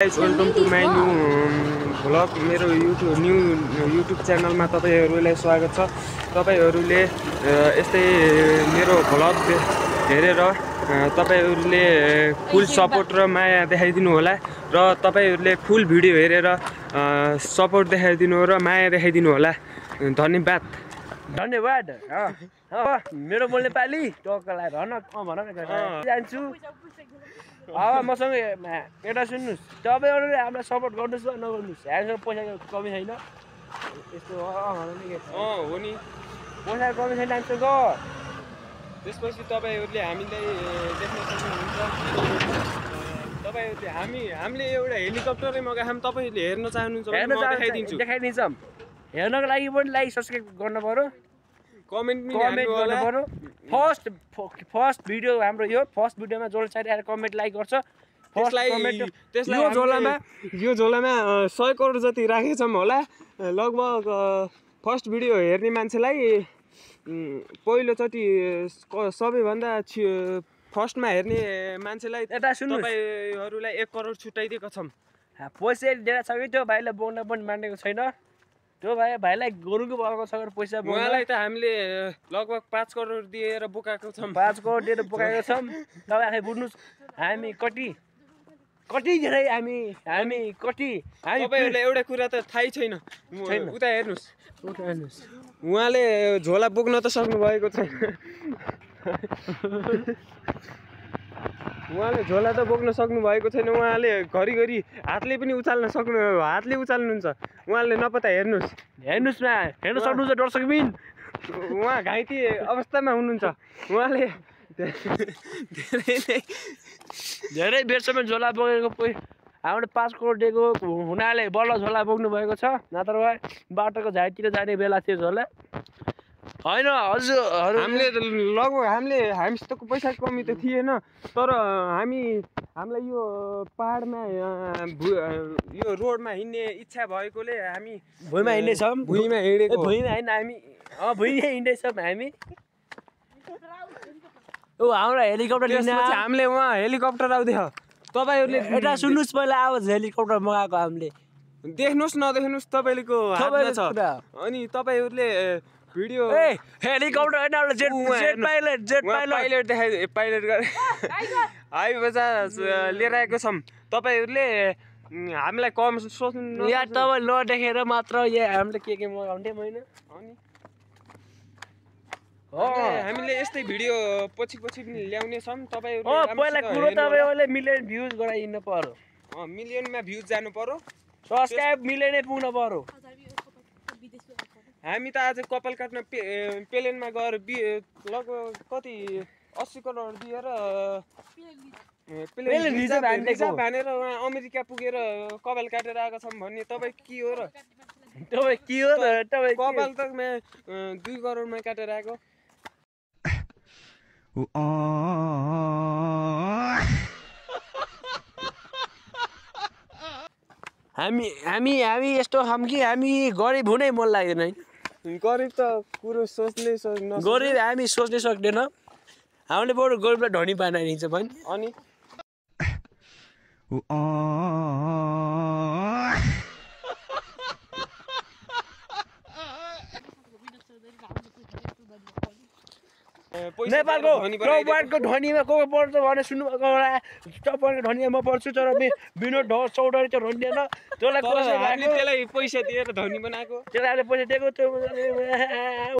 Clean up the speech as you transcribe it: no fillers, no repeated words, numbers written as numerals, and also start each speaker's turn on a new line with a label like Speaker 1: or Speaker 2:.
Speaker 1: Welcome to my new vlog मेरो YouTube च्यानलमा तपाईहरुलाई स्वागत छ। तपाईहरुले यस्तै मेरो भ्लग हेरेर तपाईहरुले फुल सपोर्ट र माया देखाइदिनु होला र तपाईहरुले फुल भिडियो हेरेर सपोर्ट देखाइदिनु र माया देखाइदिनु होला। धन्यवाद।
Speaker 2: मेरो बोल्ने पाली टोकलाई जान्छु। मसँग एउटा सुन्नुहोस्, तपाईँहरूले हामीलाई सपोर्ट गर्नुहोस् वा नगर्नुहोस्, हामीसँग पैसाको कमी छैन। यस्तो
Speaker 1: हो नि,
Speaker 2: पैसाको कमी छैन हामीसँग।
Speaker 1: त्यसपछि तपाईहरुले हामीलाई देख्न सक्नुहुन्छ। तपाईहरुले हामीले एउटा हेलिकप्टरै मगाएछौँ, तपाईहरुले हेर्न चाहनुहुन्छ भने म
Speaker 2: देखाइदिन्छौँ। हेर्नको लागि पनि लाइक सब्स्क्राइब गर्नु पर्यो, कमेन्ट गर्नु पर्यो। फर्स्ट भिडियो हाम्रो यो फर्स्ट भिडियोमा जोल साथी आएर कमेन्ट लाइक गर्छ।
Speaker 1: यो झोलामा 100 करोड जति राखेछौँ होला। लगभग फर्स्ट भिडियो हेर्ने मान्छेलाई पहिलोचोटि सबैभन्दा फर्स्टमा हेर्ने मान्छेलाई तपाईहरुलाई 1 करोड छुट्याइदिएको छौँ।
Speaker 2: पैसा दिएर छ कि त्यो भाइलाई बोल्न पनि मानेको छैन। त्यो भाइलाई गोरुको भएको छ पैसा
Speaker 1: उहाँलाई त हामीले लगभग 5 करोड दिएर बोकाएको छौँ।
Speaker 2: 5 करोड दिएर बोकाएको छौँ। तपाईँ आफै बुझ्नुहोस्, हामी कति धेरै
Speaker 1: तपाईहरुलाई एउटा कुरा त थाहै छैन। उता हेर्नुस्, उहाँले झोला बोक्न त सक्नु भएको छैन। उहाँले झोला त बोक्न सक्नु भएको छैन। उहाँले घरिघरि हातले उचाल्नुहुन्छ। उहाँले नपत्ता हेर्नुस्
Speaker 2: हेर्न सक्नुहुन्छ। दर्शकबिन
Speaker 1: उहाँ घाइते अवस्थामा हुनुहुन्छ। उहाँले
Speaker 2: धेरै बेरसम्म झोला बोकेको हामीले 5 करोड दिएको हुनाले बल्ल झोला बोक्नु भएको छ। नत्र बाटोको झाइतिर जाने बेला थियो झोला होइन। हजुर हामीसितको पैसाको कमी त थिएन, तर हामीलाई यो पहाडमा यो रोडमा हिँड्ने इच्छा भएकोले हामी भुइँमा हिँड्दैछौँ।
Speaker 1: भुइँमा
Speaker 2: हिँड्दैछौँ हामी। हाम्रो हेलिकप्टर
Speaker 1: हामीले उहाँ हेलिकप्टर आउँदैछ। तपाईहरुले
Speaker 2: एउटा सुन्नुहोस्, पहिला आवाज हेलिकप्टर मगाएको हामीले।
Speaker 1: देख्नुहोस् नदेख्नुहोस् तपाईँको हातमा छ। अनि तपाईँहरूले भिडियो
Speaker 2: हेलिकप्टर होइन, जेट पाइलट
Speaker 1: देखाइ पाइलट गरेर हाइबजाज लिएर आएको छौँ। तपाईँहरूले हामीलाई कम सोच्नु
Speaker 2: या तपाईँ नदेखेर मात्र हामीले के मगाउँथ्यौँ होइन। अनि
Speaker 1: हामीले यस्तै भिडियो पछि पनि ल्याउने छौँ।
Speaker 2: तपाईँहरूले पहिला कुरो तपाईँहरूले मिलियन भ्युज गराइदिनु पर्यो।
Speaker 1: मिलियनमा भ्युज जानु पर्यो,
Speaker 2: सब्स्क्राइब मिलियनै पुग्नु पर्यो।
Speaker 1: हामी त आज कपाल काट्न प्लेनमा गएर लगभग कति 80 करोड दिएर भनेर अमेरिका पुगेर कपाल काटेर आएको छौँ भन्ने तपाईँ के हो र? कपाल त 2 करोडमा काटेर आएको।
Speaker 2: हामी यस्तो छौँ कि हामी गरिब हुनै मन लाग्दैन है।
Speaker 1: गरिब त कुरो
Speaker 2: गरिब हामी सोच्नै सक्दैन। हामीले बरु गरिबलाई धनी बनाइदिन्छ पनि।
Speaker 1: अनि
Speaker 2: नेपालको टपवानको धनीमा को पर्छ भने सुन्नुभएको होला। टपवानको धनीमा म पर्छु, तर विनोद चौधरी त्यो धनी होइन। त्यसलाई
Speaker 1: पैसा दिएर धनी बनाएको,
Speaker 2: त्यसलाई पैसा दिएको त्यो